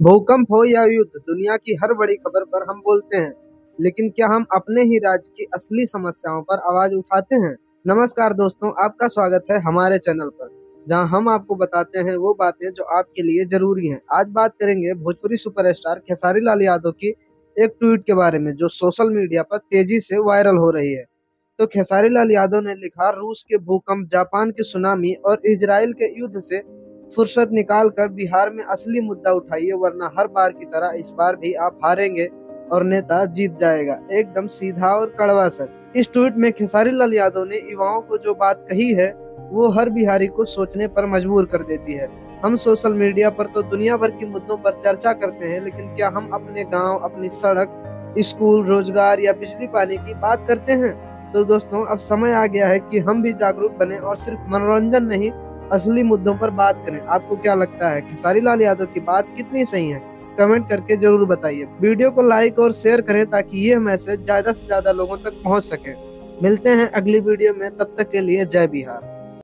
भूकंप हो या युद्ध, दुनिया की हर बड़ी खबर पर हम बोलते हैं, लेकिन क्या हम अपने ही राज्य की असली समस्याओं पर आवाज उठाते हैं? नमस्कार दोस्तों, आपका स्वागत है हमारे चैनल पर, जहां हम आपको बताते हैं वो बातें जो आपके लिए जरूरी हैं। आज बात करेंगे भोजपुरी सुपरस्टार खेसारी लाल यादव की एक ट्वीट के बारे में, जो सोशल मीडिया पर तेजी से वायरल हो रही है। तो खेसारी लाल यादव ने लिखा, रूस के भूकंप, जापान की सुनामी और इजराइल के युद्ध से फुर्सत निकाल कर बिहार में असली मुद्दा उठाइए, वरना हर बार की तरह इस बार भी आप हारेंगे और नेता जीत जाएगा। एकदम सीधा और कड़वा सच। इस ट्वीट में खेसारी लाल यादव ने युवाओं को जो बात कही है वो हर बिहारी को सोचने पर मजबूर कर देती है। हम सोशल मीडिया पर तो दुनिया भर के मुद्दों पर चर्चा करते हैं, लेकिन क्या हम अपने गांव, अपनी सड़क, स्कूल, रोजगार या बिजली पानी की बात करते हैं? तो दोस्तों, अब समय आ गया है कि हम भी जागरूक बने और सिर्फ मनोरंजन नहीं, असली मुद्दों पर बात करें। आपको क्या लगता है, खेसारी लाल यादव की बात कितनी सही है? कमेंट करके जरूर बताइए। वीडियो को लाइक और शेयर करें ताकि ये मैसेज ज्यादा से ज्यादा लोगों तक पहुंच सके। मिलते हैं अगली वीडियो में, तब तक के लिए जय बिहार।